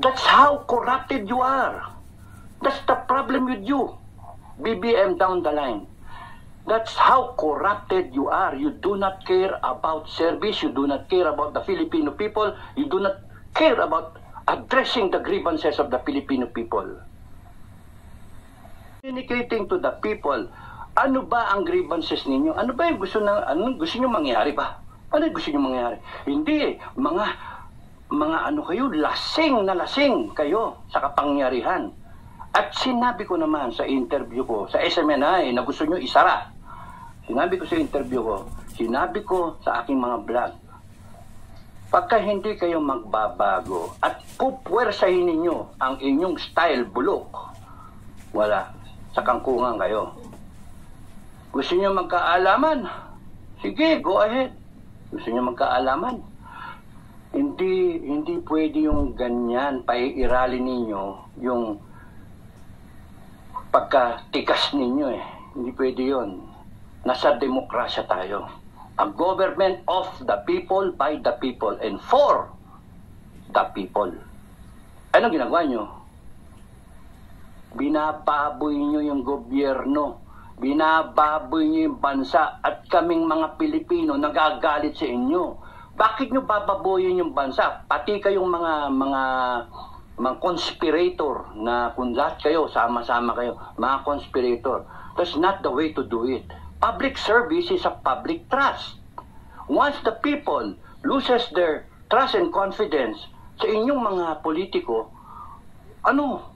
That's how corrupted you are. That's the problem with you. BBM down the line. That's how corrupted you are. You do not care about service. You do not care about the Filipino people. You do not care about addressing the grievances of the Filipino people. Communicating to the people, ano ba ang grievances ninyo? Ano ba yung gusto niyo mangyari ba? Ano yung gusto niyo mangyari? Hindi mga ano kayo, lasing na lasing kayo sa kapangyarihan. At sinabi ko naman sa interview ko, sa SMNI, na gusto nyo isara. Sinabi ko sa interview ko, sinabi ko sa aking mga vlog, pagka hindi kayo magbabago at pupwersahin ninyo ang inyong style bulok, wala, sa kangkungan kayo. Gusto nyo magkaalaman? Sige, go ahead. Gusto nyo magkaalaman? Hindi pwede yung ganyan, paiirali ninyo yung pagkatikas ninyo eh. Hindi pwede yun. Nasa demokrasya tayo. A government of the people, by the people, and for the people. Anong ginagawa nyo? Binababoy nyo yung gobyerno. Binababoy nyo yung bansa. At kaming mga Pilipino nagagalit sa inyo. Bakit nyo bababoyin yung bansa? Pati kayong mga conspirator na kung lahat kayo, sama-sama kayo, mga conspirator. That's not the way to do it. Public service is a public trust. Once the people loses their trust and confidence sa inyong mga politiko, paano?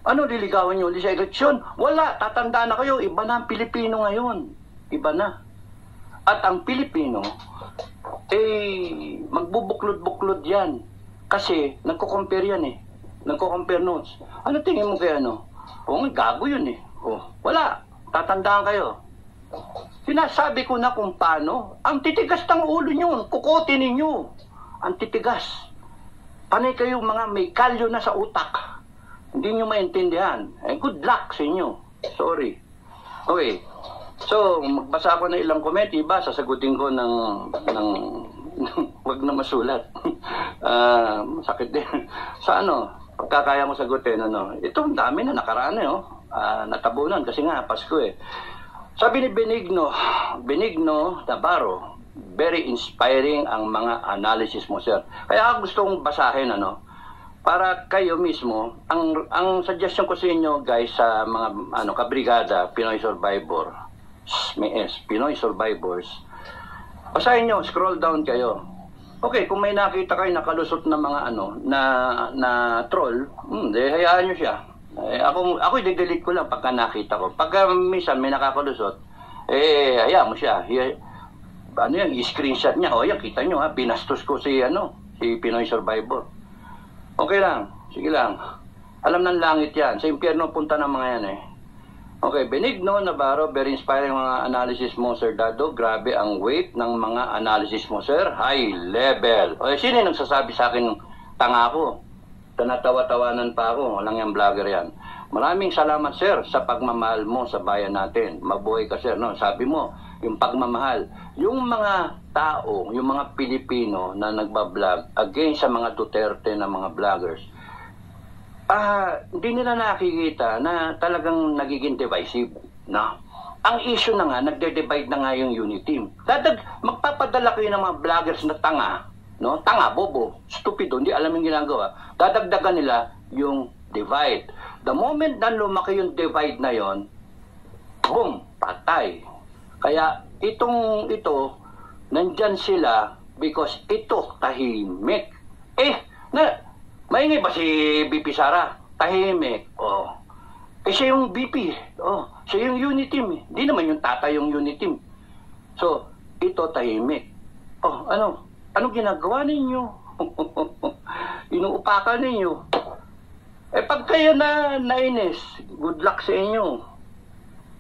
Ano liligawan nyo ulit sa eleksyon? Wala, tatanda na kayo, iba na ang Pilipino ngayon. Iba na. At ang Pilipino, magbubuklod-buklod yan. Kasi, nagko-compare yan eh. Nagko-compare notes. Ano tingin mo kaya ano? Gago yun eh. Wala. Tatandaan kayo. Sinasabi ko na kung paano. Ang titigas ng ulo nyo. Kukotin ninyo. Ang titigas. Panay kayo mga may kalyo na sa utak. Hindi nyo maintindihan. Good luck sa inyo. Sorry. Okay. So, magbasa ako ng ilang comment. Iba, sasagutin ko ng wag na masulat. Sakit din. Sa pagkakaya mo sagutin, ito ang dami na nakaraan natabunan kasi nga Pasko eh. Sabi ni Benigno Navarro, very inspiring ang mga analysis mo, sir. Kaya gusto kong basahin para kayo mismo, ang suggestion ko sa inyo guys sa mga kabrigada, Pinoy Survivor, Pinoy Survivors, basahin nyo, scroll down kayo. Okay, kung may nakita kayo nakalusot na mga na troll, hayaan nyo siya. Ako i-delete ko lang pagka nakita ko. Pagka minsan may nakakalusot, hayaan mo siya. I-screenshot niya. Yan, kita nyo binastos ko si Pinoy Survivor. Okay lang, sige lang. Alam ng langit yan. Sa impyerno punta ng mga yan eh. Okay, Benigno Navarro, very inspiring mga analysis mo, Sir Dado. Grabe ang weight ng mga analysis mo, sir. High level. Sino yung nagsasabi sa akin tanga ko? Tanatawa-tawanan pa ako. Walang yung vlogger yan. Maraming salamat, sir, sa pagmamahal mo sa bayan natin. Mabuhay ka, sir. Sabi mo, yung pagmamahal. Yung mga tao, yung mga Pilipino na nagbablog against sa mga Duterte na mga vloggers, hindi nila nakikita na talagang nagiging divisive. Ang issue na nga, nagde-divide na nga yung unity team. Magpapadala kayo ng mga vloggers na tanga, tanga, bobo, stupido, hindi alam yung ginagawa. Dadagdagan nila yung divide. The moment na lumaki yung divide na yon, boom, patay. Kaya ito, nandyan sila because ito tahimik. Maingay ba si BP Sara? Tahimik. Siya yung BP. Siya yung unit team. Hindi naman yung tata yung unit team. So, ito tahimik. Anong ginagawa ninyo? Inuupakan ninyo. Pag kayo na nainis, good luck sa inyo.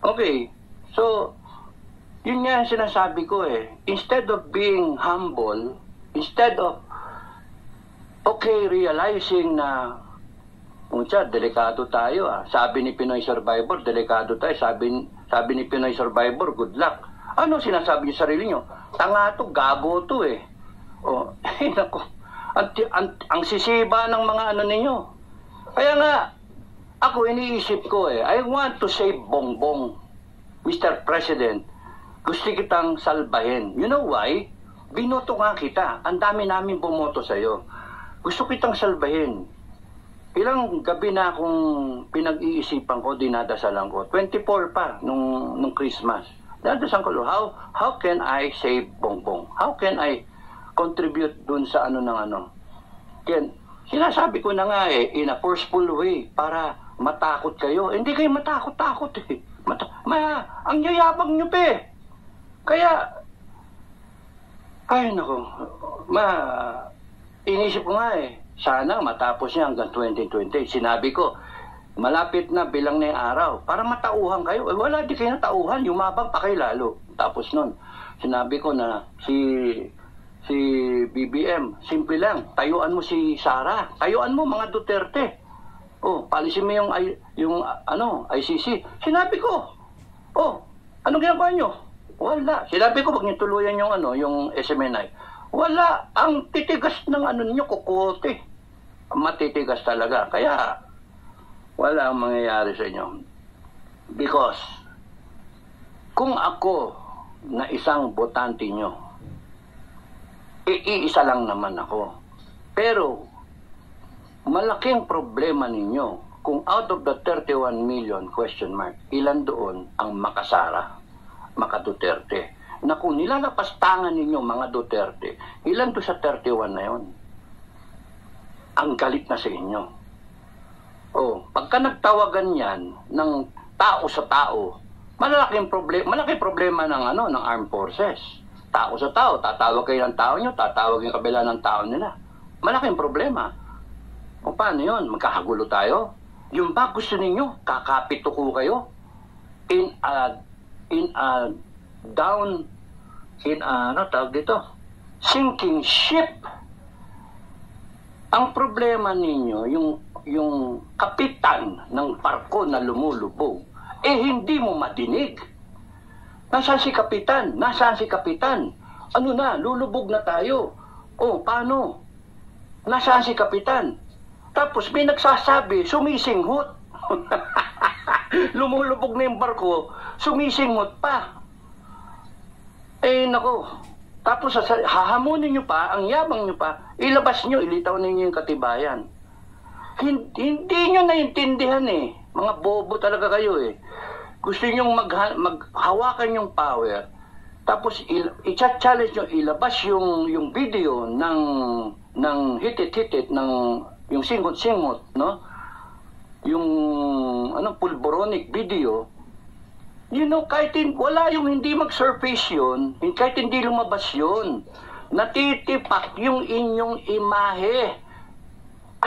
Okay. So, yun nga yung sinasabi ko eh. Instead of being humble, instead of realizing na delikado tayo Sabi ni Pinoy Survivor, delikado tayo. Sabi ni Pinoy Survivor, good luck. Ano sinasabi niyo sa sarili niyo? Tanga to, gago to eh. Naku. Ang sisiba ng mga ano ninyo. Kaya nga, ako iniisip ko I want to save Bongbong, Mr. President. Gusto kitang salbahin. You know why? Binoto nga kita. Ang dami namin bumoto sa'yo. Gusto kitang salbahin. Ilang gabi na akong pinag-iisipan ko, dinadasalan ko. 24 pa nung Christmas. Dinadasalan ko, how can I save Bongbong? How can I contribute dun sa ano ng ano? Yan, sinasabi ko na nga in a forceful way para matakot kayo. Hindi kayo matakot-takot ang yayabang nyo Kaya, ay nako, inisip ko nga sana matapos niya hanggang 2020. Sinabi ko, malapit na bilang na yung araw, para matauhan kayo. Wala, di kayo natauhan, yumabang pa kayo lalo. Tapos nun, sinabi ko na si BBM, simple lang, tayuan mo si Sara, tayuan mo mga Duterte. Palisin mo yung ICC. Sinabi ko, anong ginagawa nyo? Wala. Sinabi ko, wag niyo tuluyan yung SMNI. Wala. Ang titigas ng niyo, kukote. Matitigas talaga. Kaya, wala ang mangyayari sa inyo. Because, kung ako na isang botante nyo, iisa lang naman ako. Pero, malaking problema ninyo kung out of the 31 million question mark, ilan doon ang makasara? Maka Duterte. Na kung nilalapastangan ninyo mga Duterte, ilan to sa 31 na yon? Ang galit na sa inyo. Pagka nagtawagan yan ng tao sa tao, malaking problema ng ng armed forces. Tao sa tao, tatawag kayo ng tao nyo, tatawag yung kabila ng tao nila. Malaking problema. Paano yun? Magkakagulo tayo? Yung ba gusto ninyo, kakapito ko kayo sinking ship. Ang problema ninyo, yung kapitan ng barko na lumulubog, hindi mo madinig. Nasaan si kapitan? Nasaan si kapitan? Ano na, lulubog na tayo. Paano? Nasaan si kapitan? Tapos may nagsasabi, sumisinghot. Lumulubog na yung barko, sumisinghot pa. Nako. Tapos hahamunin nyo pa, ang yabang nyo pa, ilabas nyo, ilitaw ninyo yung katibayan. Hindi nyo naintindihan Mga bobo talaga kayo Gusto nyo maghawakan yung power, tapos i-challenge nyo, ilabas yung video ng hitit-hitit, yung singot-singot, no? Yung pulboronic video, kahit wala yung hindi mag-surface yun, kahit hindi lumabas yun, natitipak yung inyong imahe.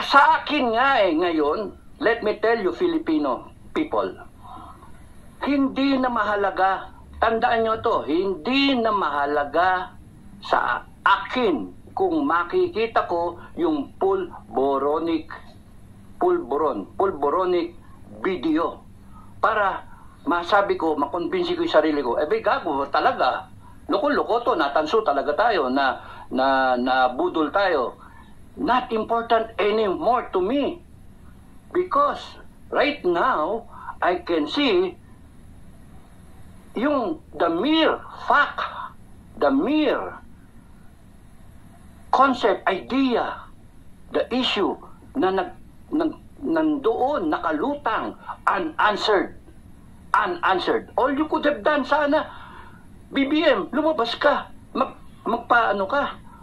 Sa akin nga ngayon, let me tell you Filipino people, hindi na mahalaga, tandaan nyo to, hindi na mahalaga sa akin kung makikita ko yung pulboronic video para masabi ko, makonbinsi ko yung sarili ko, gago talaga, loko-loko to, natanso talaga tayo, na budol tayo. Not important anymore to me, because right now I can see the mere fact, the mere concept, idea, the issue na nandoon, nakalutang, unanswered. All you could have done sana, BBM, lumabas ka,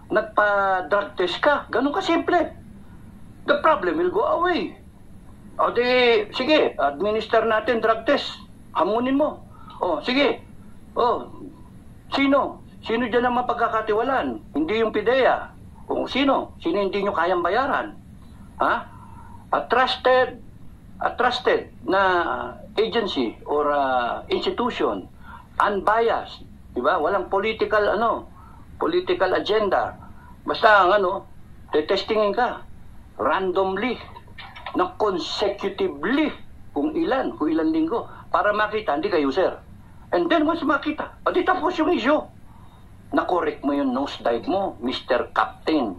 nagpa-drug test ka, ganun ka simple. The problem will go away. Sige, administer natin drug test, hamunin mo. Sige. Sino dyan ang mapagkakatiwalaan? Hindi yung PIDEA. Sino hindi nyo kayang bayaran? A trusted na agency or institution, unbiased, di ba? Walang political agenda. Basta tetestingin ka randomly, consecutively, kung ilan linggo, para makita hindi ka user. And then once makita, di tapos yung issue. Na-correct mo yung nosedive mo, Mr. Captain.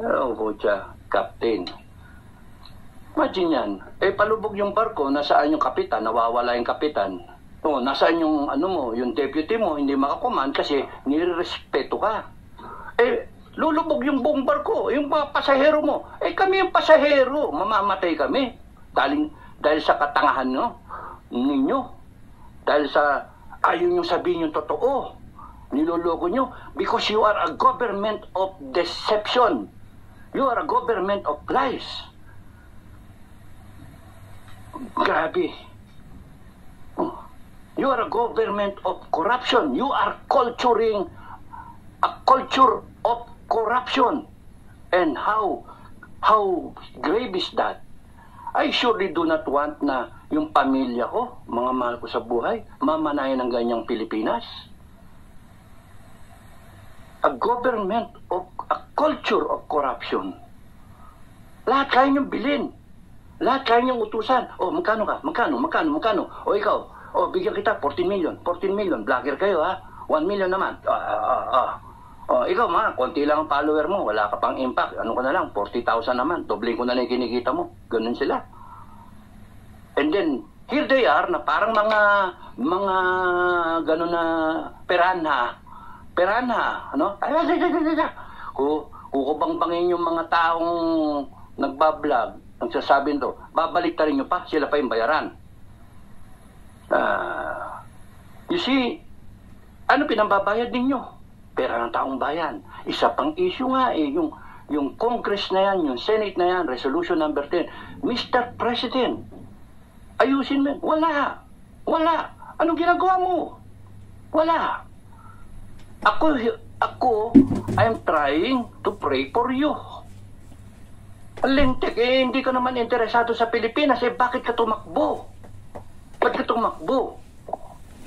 Oh, kutya, Captain. Imagine yan. Palubog yung barko, nasaan yung kapitan, nawawala yung kapitan. O, nasaan yung, yung deputy mo, hindi makakuman kasi nirerespeto ka. Lulubog yung buong barko, yung mga pasahero mo. Kami yung pasahero, mamamatay kami. Dahil sa katangahan ninyo. Dahil sa ayaw nyo sabihin yung totoo. Niloloko nyo because you are a government of deception. You are a government of lies. Grabe. You are a government of corruption. You are culturing a culture of corruption. And how grave is that? I surely do not want na yung pamilya ko, mga mahal ko sa buhay, mamanayan ng ganyang Pilipinas. A government of a culture of corruption. Lahat kaya niyong bilhin. Lahat kaya niyong utusan. Magkano ka? Magkano? Ikaw. Bigyan kita 14 million. 14 million. Vlogger kayo, ha? 1 million naman. Ikaw, konti lang ang follower mo. Wala ka pang impact. Ano ka na lang? 40,000 naman. Dobling ko na lang yung kinikita mo. Ganun sila. And then, here they are na parang mga ganun na peranha, ano? Kukubangbangin yung mga taong nagbablog, nagsasabi nito, babalik ta rin nyo pa, sila pa yung bayaran. You see, ano pinambabayad ninyo? Pera ng taong bayan. Isa pang issue nga yung Congress na yan, yung Senate na yan, Resolution number 10. Mr. President, ayusin mo. Wala. Anong ginagawa mo? Wala. Ako, I'm trying to pray for you. Alintik, hindi ka naman interesado sa Pilipinas, bakit ka tumakbo?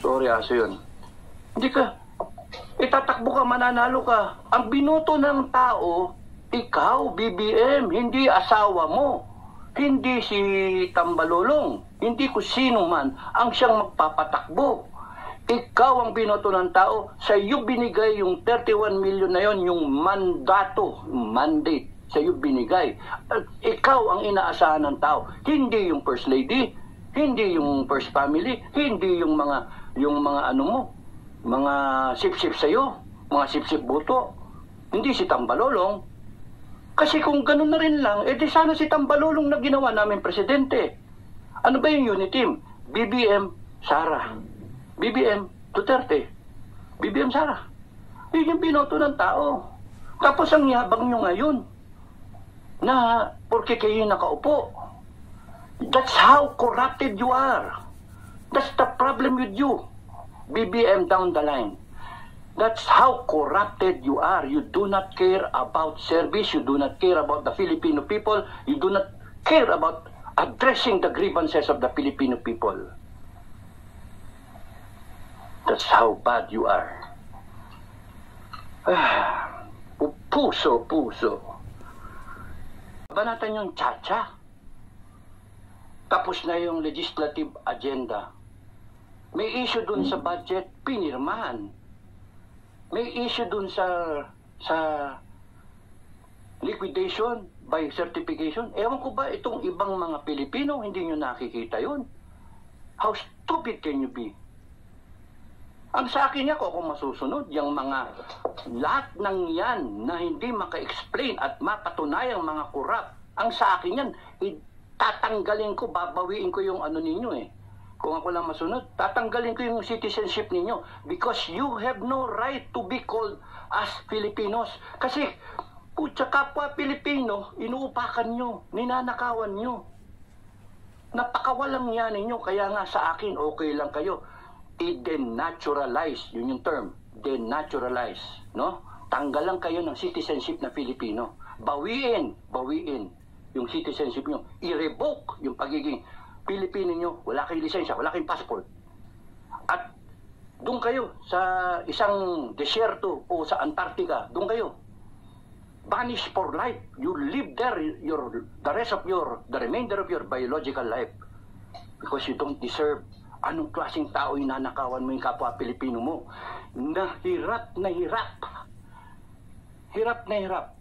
Sorry, aso yun. Hindi ka, itatakbo ka, mananalo ka. Ang binoto ng tao, ikaw, BBM, hindi asawa mo. Hindi si Tambalolong, hindi ko sino man ang siyang magpapatakbo. Ikaw ang binoto ng tao, sa iyo binigay yung 31 million na yon, yung mandate, sa iyo binigay. Ikaw ang inaasahan ng tao, hindi yung first lady, hindi yung first family, hindi yung mga mga sip-sip sa iyo, mga sip-sip buto, hindi si Tambalolong. Kasi kung ganun na rin lang, di sana si Tambalolong na ginawa namin presidente. Ano ba yung unit team? BBM, Sara. BBM, Duterte. BBM, Sara. Yun yung binoto ng tao. Tapos ang yabang nyo ngayon na porque kayo nakaupo. That's how corrupted you are. That's the problem with you. BBM down the line. That's how corrupted you are. You do not care about service. You do not care about the Filipino people. You do not care about addressing the grievances of the Filipino people. That's how bad you are. Puso. Banatan yung tsa-tsa. Tapos na yung legislative agenda. May issue dun sa budget, pinirmahan. May issue dun sa liquidation by certification. Ewan ko ba itong ibang mga Pilipino, hindi nyo nakikita yun? How stupid can you be? Ang sa akin niya, kung masusunod, yung mga lahat ng yan na hindi maka-explain at mapatunayang mga kurap, ang sa akin yan, tatanggalin ko, babawiin ko yung ano ninyo eh. Kung ako lang masunod, tatanggalin ko yung citizenship ninyo because you have no right to be called as Filipinos. Kasi, putya kapwa Pilipino, inuupakan nyo, ninanakawan nyo. Napakawalang yan ninyo, kaya nga sa akin, okay lang kayo. I-denaturalize, yun yung term, denaturalize, no? Tanggalan kayo ng citizenship na Filipino. Bawiin yung citizenship nyo. I-revoke yung pagiging Pilipino nyo. Wala kayong lisensya, wala kayong passport. At doon kayo sa isang desierto o sa Antarctica, doon kayo. Banish for life. You live there the remainder of your biological life because you don't deserve. Anong klaseng tao inanakawan mo yung kapwa Pilipino mo? Hirap na hirap. Hirap na hirap.